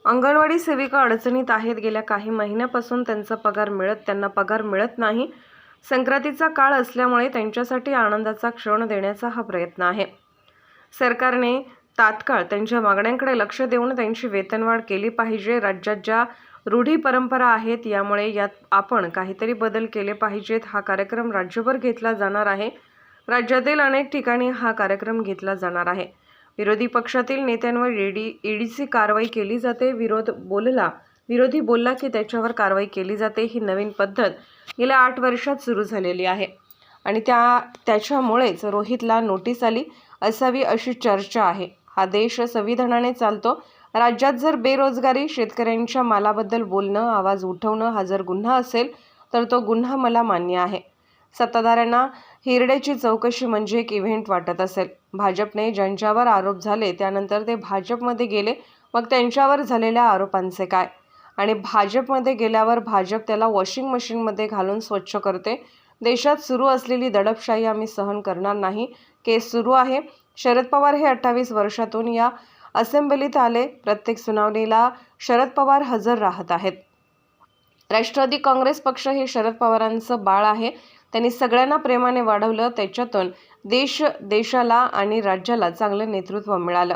अंगणवाडी सेविका अडचणीत आहेत. गेल्या काही महिन्यापासून त्यांना पगार मिळत नाही. संक्रांतीचा काळ असल्यामुळे त्यांच्यासाठी आनंदाचा क्षण देण्याचा हा प्रयत्न आहे. सरकारने तात्काळ त्यांच्या मागण्यांकडे लक्ष देऊन त्यांची वेतनवाढ केली पाहिजे. राज्यात ज्या रूढी परंपरा आहेत यामुळे यात आपण काहीतरी बदल केले पाहिजेत. हा कार्यक्रम राज्यभर घेतला जाणार आहे. राज्यातील अनेक ठिकाणी हा कार्यक्रम घेतला जाणार आहे. विरोधी पक्षातील नेत्यांवर ईडीची कारवाई केली जाते. विरोधी बोलला की त्याच्यावर कारवाई केली जाते. ही नवीन पद्धत गेल्या 8 वर्षात सुरू झालेली आहे आणि त्याच्यामुळेच रोहितला नोटीस आली असावी अशी चर्चा आहे. हा देश संविधानाने चालतो. राज्यात जर बेरोजगारी, शेतकऱ्यांच्या मालाबद्दल बोलणं, आवाज उठवणं हा जर गुन्हा असेल तर तो गुन्हा मला मान्य आहे. सत्ताधाऱ्यांना हिरड्याची चौकशी म्हणजे एक इव्हेंट वाटत असेल. भाजपने ज्यांच्यावर आरोप झाले त्यानंतर ते भाजपमध्ये गेले, मग त्यांच्यावर झालेल्या आरोपांचे काय? आणि भाजपमध्ये गेल्यावर भाजप त्याला वॉशिंग मशीनमध्ये घालून स्वच्छ करते. देशात सुरू असलेली दडपशाही आम्ही सहन करणार नाही. केस सुरू आहे. शरद पवार हे 28 वर्षातून या असेंब्लीत आले. प्रत्येक सुनावणीला शरद पवार हजर राहत आहेत. राष्ट्रवादी काँग्रेस पक्ष हे शरद पवारांचं बाळ आहे. त्यांनी सगळ्यांना प्रेमाने वाढवलं. त्याच्यातून देशाला आणि राज्याला चांगलं नेतृत्व मिळालं.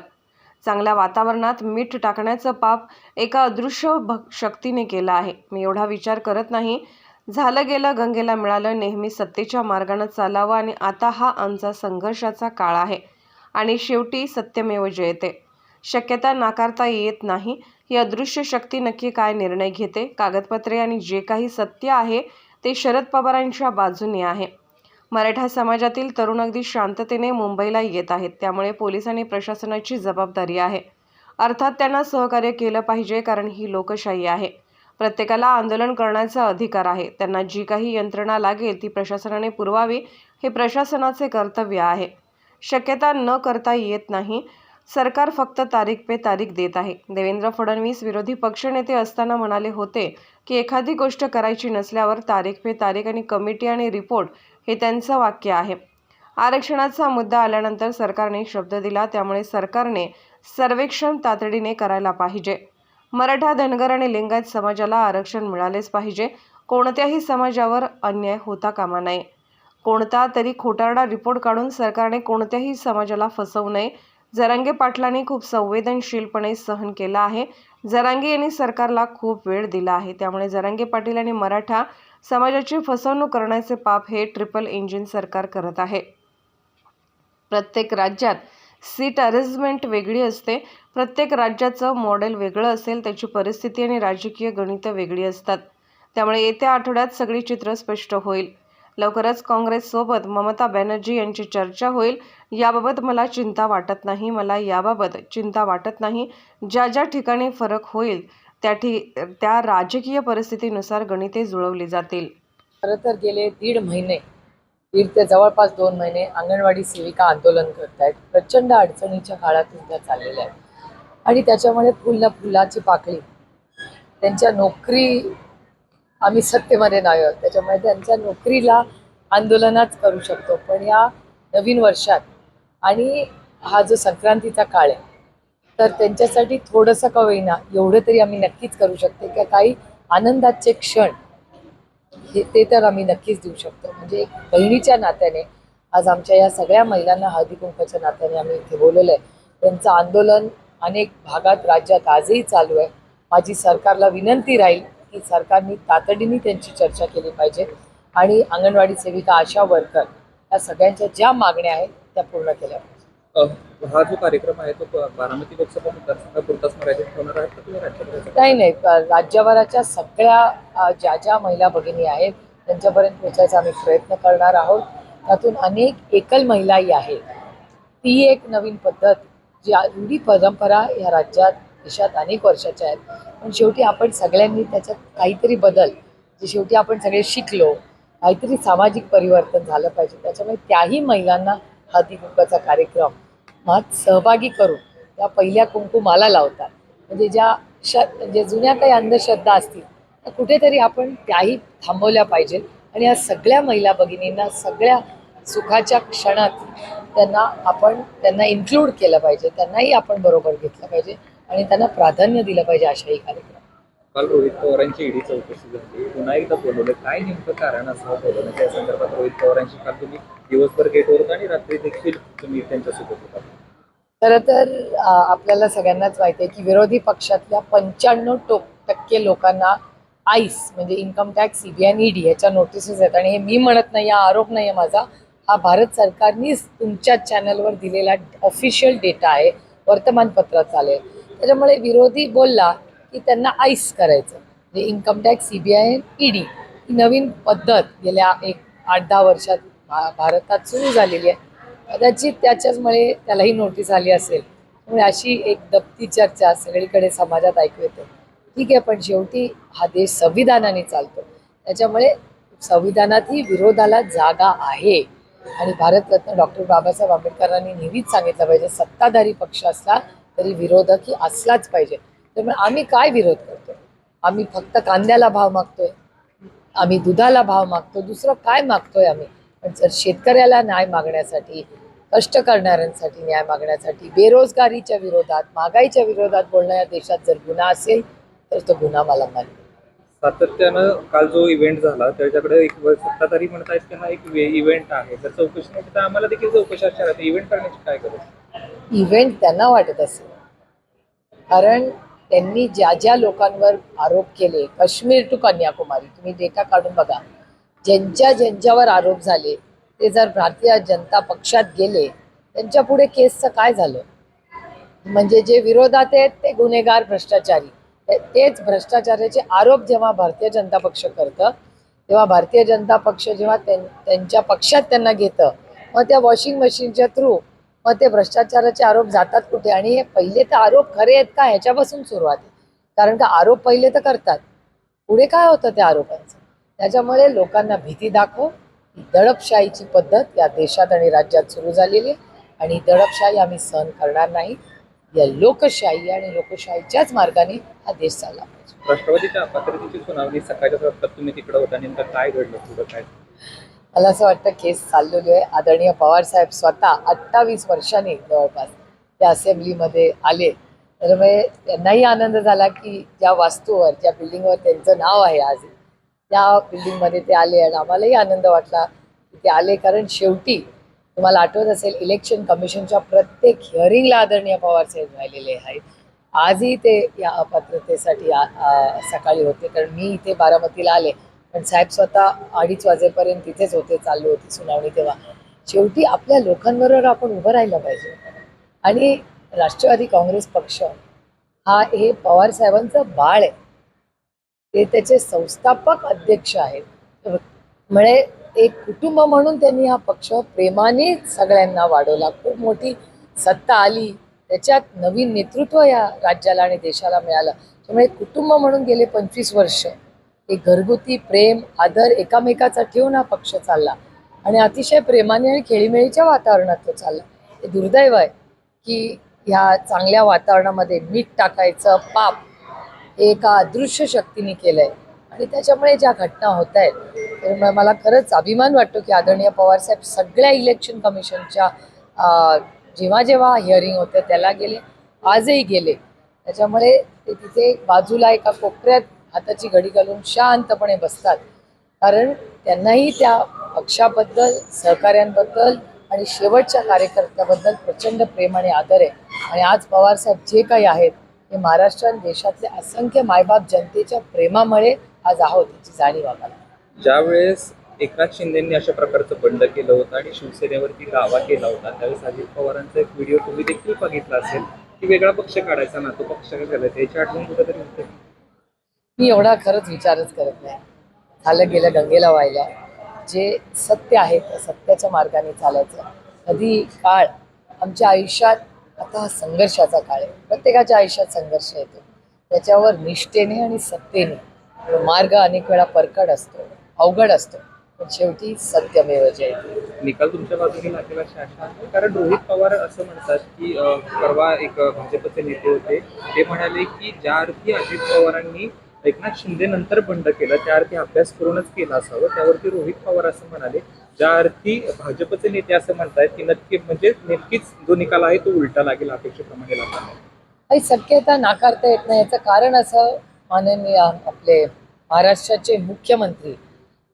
चांगल्या वातावरणात मीठ टाकण्याचं पाप एका अदृश्य शक्तीने केलं आहे. मी एवढा विचार करत नाही. झालं गेलं गंगेला मिळालं. नेहमी सत्तेच्या मार्गाने चालावं आणि आता हा आमचा संघर्षाचा काळ आहे आणि शेवटी सत्यमेव जयते. शक्यता नाकारता येत नाही. ही अदृश्य शक्ती नक्की काय निर्णय घेते? कागदपत्रे आणि जे काही सत्य आहे ते शरद पवारांच्या बाजूने आहे. मराठा समाजातील तरुण अगदी शांततेने मुंबईला येत आहेत. त्यामुळे पोलीस आणि प्रशासनाची जबाबदारी आहे. अर्थात त्यांना सहकार्य केलं पाहिजे, कारण ही लोकशाही आहे. प्रत्येकाला आंदोलन करण्याचा अधिकार आहे. त्यांना जी काही यंत्रणा लागेल ती प्रशासनाने पुरवावी हे प्रशासनाचे कर्तव्य आहे. शक्यता न करता येत नाही. सरकार फक्त तारीख पे तारीख देत आहे. देवेंद्र फडणवीस विरोधी पक्षनेते असताना म्हणाले होते की एखादी गोष्ट करायची नसल्यावर तारीख पे तारीख आणि कमिटी आणि रिपोर्ट हे त्यांचं वाक्य आहे. आरक्षणाचा मुद्दा आल्यानंतर सरकारने शब्द दिला. त्यामुळे सरकारने सर्वेक्षण तातडीने करायला पाहिजे. मराठा, धनगर आणि लिंगायत समाजाला आरक्षण मिळालेच पाहिजे. कोणत्याही समाजावर अन्याय होता कामा नये. कोणता तरी खोटारडा रिपोर्ट काढून सरकारने कोणत्याही समाजाला फसवू नये. जरांगे पाटलांनी खूप संवेदनशीलपणे सहन केला आहे. जरांगे यांनी सरकारला खूप वेळ दिला आहे. त्यामुळे जरांगे पाटील आणि मराठा समाजाची फसवणूक करण्याचे पाप हे ट्रिपल इंजिन सरकार करत आहे. प्रत्येक राज्यात सीट अरेंजमेंट वेगळी असते. प्रत्येक राज्याचं मॉडेल वेगळं असेल. त्याची परिस्थिती आणि राजकीय गणितं वेगळी असतात. त्यामुळे येत्या आठवड्यात सगळी चित्र स्पष्ट होईल. लवकरच काँग्रेससोबत ममता बॅनर्जी यांची चर्चा होईल. याबाबत मला चिंता वाटत नाही. ज्या ठिकाणी फरक होईल त्या राजकीय परिस्थितीनुसार गणिते जुळवली जातील. खरं तर गेले दीड ते जवळपास 2 महिने अंगणवाडी सेविका आंदोलन करतायत. प्रचंड अडचणीच्या काळातून त्या चाललेल्या आहेत आणि त्याच्यामुळे फुलाची पाकळी त्यांच्या नोकरी आम्ही सत्तेमध्ये नाही आहोत. त्याच्यामुळे त्यांच्या नोकरीला आंदोलनच करू शकतो. पण या नवीन वर्षात आणि हा जो संक्रांतीचा काळ आहे तर त्यांच्यासाठी थोडंसं का होईना एवढं तरी आम्ही नक्कीच करू शकतो की काही आनंदाचे क्षण ते तर आम्ही नक्कीच देऊ शकतो. म्हणजे एक बहिणीच्या नात्याने आज आमच्या या सगळ्या महिलांना हळदी कुंकवाच्या नात्याने आम्ही इथे बोलवलं आहे. त्यांचं आंदोलन अनेक भागात राज्यात आजही चालू आहे. माझी सरकारला विनंती राहील की सरकारने तातडीने त्यांची चर्चा केली पाहिजे आणि अंगणवाडी सेविका, आशा वर्कर या सगळ्यांच्या ज्या मागण्या आहेत त्या पूर्ण केल्या पाहिजे. हा जो कार्यक्रम आहे तो बारामती लोकसभा मतदारसंघापुरताच मर्यादित होणार आहे का तुम्ही राज्यभरात? नाही, राज्यभराच्या सगळ्या ज्या महिला भगिनी आहेत त्यांच्यापर्यंत पोहोचायचा आम्ही प्रयत्न करणार आहोत. त्यातून अनेक एकल महिलाही आहेत. ती एक नवीन पद्धत जी रूढी परंपरा या राज्यात देशात अनेक वर्षाच्या आहेत. पण शेवटी आपण सगळ्यांनी त्याच्यात काहीतरी बदल जे शेवटी आपण सगळे शिकलो, काहीतरी सामाजिक परिवर्तन झालं पाहिजे. त्याच्यामुळे त्याही महिलांना हळदी कुंकवाचा कार्यक्रमात सहभागी करून त्या पहिल्या कुंकुमाला लावतात. म्हणजे ज्या जुन्या काही अंधश्रद्धा असतील तर कुठेतरी आपण त्याही थांबवल्या पाहिजे आणि या सगळ्या महिला भगिनींना सगळ्या सुखाच्या क्षणात त्यांना इन्क्लूड केलं पाहिजे. त्यांनाही आपण बरोबर घेतलं पाहिजे आणि त्यांना प्राधान्य दिलं पाहिजे अशाही कार्यक्रम. काल रोहित पवारांची ईडी चौकशी झाली, पुन्हा एकदा बोलवलं. काय नेमकं कारण असं बोलवण्याच्या संदर्भात? रोहित पवारांशी काल तुम्ही दिवसभर गेटवर होता आणि रात्री देखील तुम्ही त्यांच्यासोबत होता. खरं तर आपल्याला सगळ्यांनाच माहिती आहे की विरोधी पक्षातल्या 95% लोकांना आईस म्हणजे इन्कम टॅक्स, सीबीआय आणि ईडी याच्या नोटिसेस आहेत. आणि हे मी म्हणत नाही, हा आरोप नाही आहे माझा, हा भारत सरकारनीच तुमच्या चॅनलवर दिलेला ऑफिशियल डेटा आहे, वर्तमानपत्रात चालेल. त्याच्यामुळे विरोधी बोलला की त्यांना आईस करायचं म्हणजे इन्कम टॅक्स, सीबीआय, ईडी ही नवीन पद्धत गेल्या 8-10 वर्षात भारतात सुरू झालेली आहे. कदाचित त्याच्याचमुळे त्यालाही नोटीस आली असेल. त्यामुळे अशी एक दबती चर्चा सगळीकडे समाजात ऐकू येते. ठीक आहे, पण शेवटी हा देश संविधानाने चालतो, त्याच्यामुळे संविधानातही विरोधाला जागा आहे. आणि भारतरत्न डॉक्टर बाबासाहेब आंबेडकरांनी नेहमीच सांगितलं पाहिजे, सत्ताधारी पक्ष असला तरी विरोधकही असलाच पाहिजे. त्यामुळे आम्ही काय विरोध करतो? आम्ही फक्त कांद्याला भाव मागतोय, आम्ही दुधाला भाव मागतो, दुसरं काय मागतोय आम्ही? पण जर शेतकऱ्याला न्याय मागण्यासाठी, कष्ट करणाऱ्यांसाठी न्याय मागण्यासाठी, बेरोजगारीच्या विरोधात, महागाईच्या विरोधात बोलणं या देशात जर गुन्हा असेल तर तो गुन्हा मला मान्य. सातत्यानं काल जो इव्हेंट झाला त्याच्याकडे एक सत्ताधारी म्हणतायत की हा एक इव्हेंट आहे, जर चौकशी नाही तर आम्हाला देखील चौकशी असणार आहे. इव्हेंट करण्याची काय गरज? इव्हेंट त्यांना वाटत असेल, कारण त्यांनी ज्या ज्या लोकांवर आरोप केले, काश्मीर टू कन्याकुमारी तुम्ही डेटा काढून बघा, ज्यांच्यावर आरोप झाले ते जर भारतीय जनता पक्षात गेले, त्यांच्या पुढे केसचं काय झालं? म्हणजे जे विरोधात आहेत ते गुन्हेगार, भ्रष्टाचारी. तेच भ्रष्टाचाराचे आरोप जेव्हा भारतीय जनता पक्ष करतं, तेव्हा भारतीय जनता पक्ष जेव्हा त्यांच्या पक्षात त्यांना घेतं, मग त्या वॉशिंग मशीनच्या थ्रू मग ते भ्रष्टाचाराचे आरोप जातात कुठे? आणि हे पहिले तर आरोप खरे आहेत का ह्याच्यापासून सुरुवात आहे. कारण का आरोप पहिले तर करतात, पुढे काय होतं त्या आरोपांचं? त्याच्यामुळे लोकांना भीती दाखव ही दडपशाहीची पद्धत या देशात आणि राज्यात सुरू झालेली आहे. आणि ही दडपशाही आम्ही सहन करणार नाही. या लोकशाही आणि लोकशाहीच्याच मार्गाने हा देश चालला पाहिजे. राष्ट्रवादीच्या अपात्रतेची सुनावणी सकाळच्या वाजता तुम्ही तिकडे होता, नेमकं काय घडलं, पुढं काय? मला असं वाटतं केस चाललेली आहे. आदरणीय पवारसाहेब स्वतः 28 वर्षांनी जवळपास त्या असेंब्लीमध्ये आले. त्यामुळे त्यांनाही आनंद झाला की ज्या वास्तूवर, ज्या बिल्डिंगवर त्यांचं नाव आहे आज, त्या बिल्डिंगमध्ये ते आले. आणि आम्हालाही आनंद वाटला की ते आले, कारण शेवटी तुम्हाला आठवत असेल इलेक्शन कमिशनच्या प्रत्येक हिअरिंगला आदरणीय पवारसाहेब राहिलेले आहेत. आजही ते या अपात्रतेसाठी सकाळी होते, कारण मी इथे बारामतीला आले, पण साहेब स्वतः 2:30 वाजेपर्यंत तिथेच होते, चालू होती सुनावणी. तेव्हा शेवटी आपल्या लोकांबरोबर आपण उभं राहिलं पाहिजे. आणि राष्ट्रवादी काँग्रेस पक्ष हे पवारसाहेबांचं बाळ आहे, ते त्याचे संस्थापक अध्यक्ष आहेत. म्हणजे एक कुटुंब म्हणून त्यांनी हा पक्ष प्रेमाने सगळ्यांना वाढवला. खूप मोठी सत्ता आली, त्याच्यात नवीन नेतृत्व या राज्याला आणि देशाला मिळालं. त्यामुळे कुटुंब म्हणून गेले 25 वर्ष एक घरगुती प्रेम, आदर एकामेकाचा ठेवून हा पक्ष चालला आणि अतिशय प्रेमाने आणि खेळीमेळीच्या वातावरणात तो चालला. हे दुर्दैव आहे की ह्या चांगल्या वातावरणामध्ये मीठ टाकायचं पाप हे एका अदृश्य शक्तीने केलंय. आणि त्याच्यामुळे ज्या घटना होत आहेत, तर मला खरंच अभिमान वाटतो की आदरणीय पवारसाहेब सगळ्या इलेक्शन कमिशनच्या जेव्हा जेव्हा हिअरिंग होते त्याला गेले, आजही गेले. त्याच्यामुळे ते तिथे बाजूला एका कोपऱ्यात हाताची घडी घालून शांतपणे बसतात, कारण त्यांनाही त्या पक्षाबद्दल, सहकाऱ्यांबद्दल आणि शेवटच्या कार्यकर्त्याबद्दल प्रचंड प्रेम आणि आदर आहे. आणि आज पवारसाहेब जे काही आहेत हे महाराष्ट्र आणि देशातले असंख्य मायबाप जनतेच्या प्रेमामुळे आज आहोत, याची जाणीव आम्हाला. ज्यावेळेस एकनाथ शिंदेंनी अशा प्रकारचं बंड केलं होतं आणि शिवसेनेवरती दावा केला होता, त्यावेळेस अजित पवारांचा एक व्हिडिओ तुम्ही देखील बघितला असेल की वेगळा पक्ष काढायचा ना, तो पक्ष काय त्याची आठवण कुठेतरी होते. मी एवढा खरंच विचारच करत नाही. झालं गेलं गंगेला व्हायला. जे सत्य आहे त्या सत्याच्या मार्गाने चालायचं. कधी काळ आमच्या आयुष्यात, आता हा संघर्षाचा काळ आहे, प्रत्येकाच्या आयुष्यात संघर्ष येतो, त्याच्यावर निष्ठेने आणि सत्तेने तो मार्ग अनेक वेळा परकड असतो, अवघड असतो, पण शेवटी सत्यमेव जयते. निकाल तुमच्या बाजूने लागेल अशी आशा आहे, कारण रोहित पवार असं म्हणतात की परवा एक भाजपचे नेते होते, ते म्हणाले की ज्या अर्थी अजित पवारांनी एकनाथ शिंदे नंतर बंड केलं त्या अर्थी अभ्यास करूनच केला असावं. त्यावरती रोहित पवार असं म्हणाले, ज्या अर्थी भाजपचे नेते असं म्हणतात की नक्की म्हणजे नक्कीच जो निकाल आहे तो उलटा लागेल, अपेक्षेप्रमाणे लागला. काही शक्यता नाकारता येत नाही. याचं कारण असं, माननीय आपले महाराष्ट्राचे मुख्यमंत्री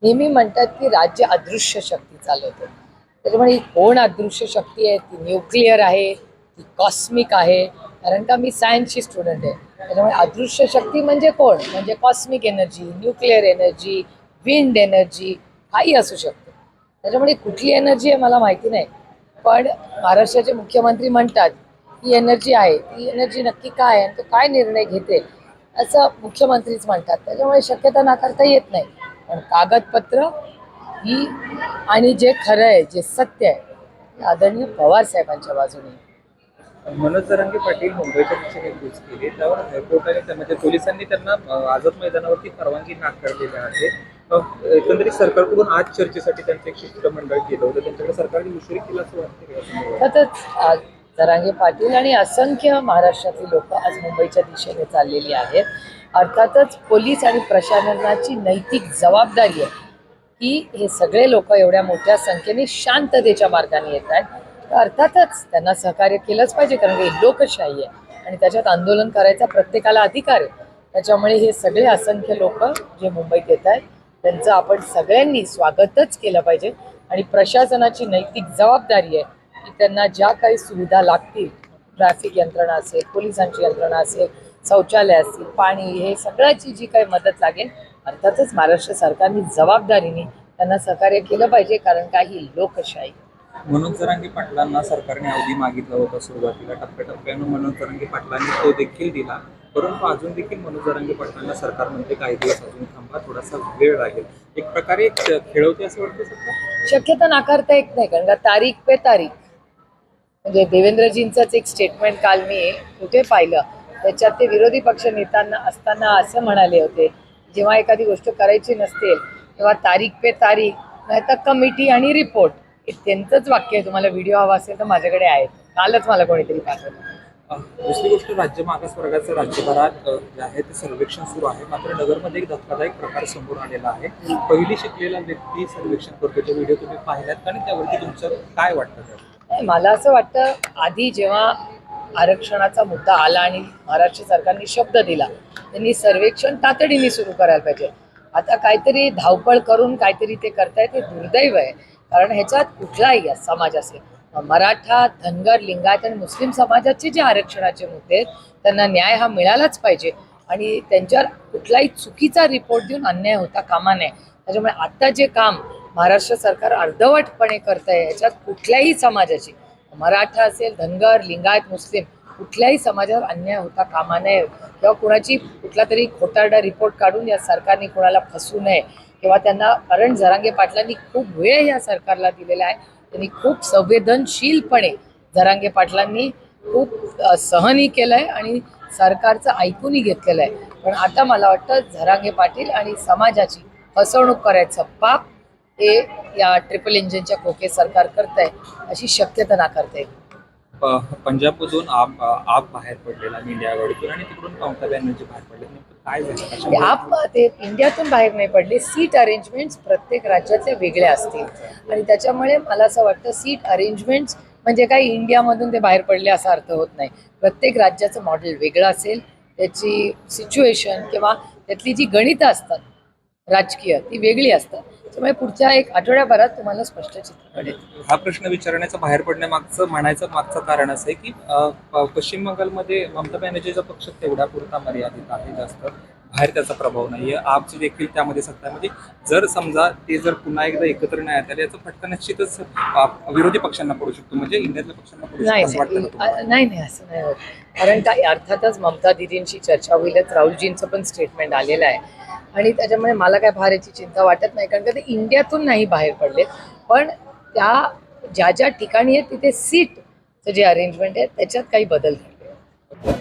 नेहमी म्हणतात की राज्य अदृश्य शक्ती चालवते. त्याच्यामुळे ही कोण अदृश्य शक्ती आहे? ती न्यूक्लिअर आहे, ती कॉस्मिक आहे. कारण का मी सायन्सची स्टुडंट आहे. त्याच्यामुळे अदृश्य शक्ती म्हणजे कोण? म्हणजे cosmic energy, nuclear energy, wind energy, काही असू शकते. त्याच्यामुळे कुठली एनर्जी आहे मला माहिती नाही, पण महाराष्ट्राचे मुख्यमंत्री म्हणतात ही एनर्जी आहे. ती एनर्जी नक्की काय आहे आणि तो काय निर्णय घेते असं मुख्यमंत्रीच म्हणतात. त्याच्यामुळे शक्यता नाकारता येत नाही. पण कागदपत्र ही आणि जे खरं आहे, जे सत्य आहे, ते आदरणीय पवार साहेबांच्या बाजूने. मनोज जरांगे पाटील मुंबईच्या दिशेने कूच केली, त्यावर हायकोर्टाने म्हणजे पोलिसांनी त्यांना आझाद मैदानावरती परवानगी नाकारलेली आहे. एकंदरीत सरकारकडून आज चर्चेसाठी त्यांचं एक शिष्टमंडळ केलं होतं, त्यांच्याकडे सरकारने उशीर केला असं वाटतं. सतत आज जरांगे पाटील आणि असंख्य महाराष्ट्रातील लोक आज मुंबईच्या दिशेने चाललेली आहेत. अर्थातच पोलीस आणि प्रशासनाची नैतिक जबाबदारी आहे की हे सगळे लोक एवढ्या मोठ्या संख्येने शांततेच्या मार्गाने येत आहेत. तर अर्थातच त्यांना सहकार्य केलंच पाहिजे, कारण की लोकशाही आहे आणि त्याच्यात आंदोलन करायचा प्रत्येकाला अधिकार आहे. त्याच्यामुळे हे सगळे असंख्य लोक जे मुंबईत येत आहेत त्यांचं आपण सगळ्यांनी स्वागतच केलं पाहिजे. आणि प्रशासनाची नैतिक जबाबदारी आहे की त्यांना ज्या काही सुविधा लागतील, ट्रॅफिक यंत्रणा असेल, पोलिसांची यंत्रणा असेल, शौचालय असतील, पाणी, हे सगळ्याची जी काही मदत लागेल, अर्थातच महाराष्ट्र सरकारने जबाबदारीने त्यांना सहकार्य केलं पाहिजे, कारण का ही लोकशाही. मनोज जरांगे पाटलांना सरकारने अवधी मागितला होता सुरुवातीला, टप्प्याटप्प्यानं मनोज जरांगे पाटलांनी तो देखील दिला, परंतु अजून देखील मनोज जरांगे पाटलांना सरकार म्हणते काही दिवस अजून थांबा, थोडासा वेळ लागेल. एक प्रकारे खेळवते असं वाटतं सरकार. शक्यता नाकारता येत नाही, कारण का तारीख पे तारीख, म्हणजे देवेंद्रजींचंच एक स्टेटमेंट काल मी कुठे पाहिलं, त्याच्यात ते विरोधी पक्ष नेत्यांना असताना असं म्हणाले होते, जेव्हा एखादी गोष्ट करायची नसते तेव्हा तारीख पे तारीख, नाही तर कमिटी आणि रिपोर्ट. हे त्यांचंच वाक्य आहे. तुम्हाला व्हिडिओ हवा असेल तर माझ्याकडे आहेत, कालच मला कोणीतरी पाठवलं. दुसरी गोष्ट, राज्य मागास वर्गाचं राज्यभरात जे आहे ते सर्वेक्षण सुरू आहे, मात्र नगरमध्ये एक धक्कादायक प्रकार समोर आलेला आहे. पहिली शिकलेला व्यक्ती सर्वेक्षण करतो, तो व्हिडिओ तुम्ही पाहिलात आणि त्यावरती तुमचं काय वाटतं? मला असं वाटतं, आधी जेव्हा आरक्षणाचा मुद्दा आला आणि महाराष्ट्र सरकारने शब्द दिला, त्यांनी सर्वेक्षण तातडीने सुरू करायला पाहिजे. आता काहीतरी धावपळ करून काहीतरी ते करताय, ते दुर्दैव आहे. कारण ह्याच्यात कुठलाही समाज असेल, मराठा, धनगर, लिंगायत आणि मुस्लिम समाजाचे जे आरक्षणाचे मुद्दे आहेत त्यांना न्याय हा मिळालाच पाहिजे आणि त्यांच्यावर कुठलाही चुकीचा रिपोर्ट देऊन अन्याय होता कामा नये. त्याच्यामुळे आता जे काम महाराष्ट्र सरकार अर्धवटपणे करत आहे, याच्यात कुठल्याही समाजाची, मराठा असेल, धनगर, लिंगायत, मुस्लिम, कुठल्याही समाजावर अन्याय होता कामा नये किंवा कुणाची कुठला तरी खोटारडा रिपोर्ट काढून या सरकारने कुणाला फसवू नये किंवा त्यांना. कारण जरांगे पाटलांनी खूप वेळ या सरकारला दिलेला आहे. त्यांनी खूप संवेदनशीलपणे जरांगे पाटलांनी खूप सहनही केलं आहे आणि सरकारचं ऐकूनही घेतलेलं आहे. पण आता मला वाटतं जरांगे पाटील आणि समाजाची फसवणूक करायचं पाप हे या ट्रिपल इंजिनच्या खोके सरकार करत आहे, अशी शक्यता नाकारता येईल. पंजाबमधून आप बाहेर पडलेला इंडिया आघाडीतून आणि तिकडून ममता बॅनर्जी बाहेर पडले, काय झालं? आप ते इंडियातून बाहेर नाही पडले. सीट अरेंजमेंट्स प्रत्येक राज्यातल्या वेगळ्या असतील आणि त्याच्यामुळे मला असं वाटतं सीट अरेंजमेंट्स म्हणजे काही इंडियामधून ते बाहेर पडले असा अर्थ होत नाही. प्रत्येक राज्याचं मॉडेल वेगळं असेल, त्याची सिच्युएशन किंवा त्यातली जी गणितं असतात राजकीय ती वेगळी असतात. त्यामुळे पुढच्या एक आठवड्याभरात तुम्हाला स्पष्ट चित्र पडेल. हा प्रश्न विचारण्याचं बाहेर पडण्यामागचं मागचं कारण असं आहे की पश्चिम बंगालमध्ये ममता बॅनर्जीचा पक्ष तेवढ्या पुरता मर्यादित आहे, जास्त बाहेर त्याचा प्रभाव नाहीये. आपची देखील त्यामध्ये सत्ता आहे. म्हणजे जर समजा ते जर पुन्हा एकदा एकत्र नाही आले, याचा फटका निश्चितच विरोधी पक्षांना पडू शकतो, म्हणजे इंडियातल्या पक्षांना पडू शकतो. नाही असं नाही होत. कारण काय, अर्थातच ममता दिदींशी चर्चा होईलच. राहुलजींचं पण स्टेटमेंट आलेलं आहे आणि त्याच्यामुळे मला काय फार याची चिंता वाटत नाही, कारण का ते इंडियातून नाही बाहेर पडले. पण त्या ज्या ज्या ठिकाणी आहे तिथे सीटचं जे अरेंजमेंट आहे त्याच्यात काही बदल झाले.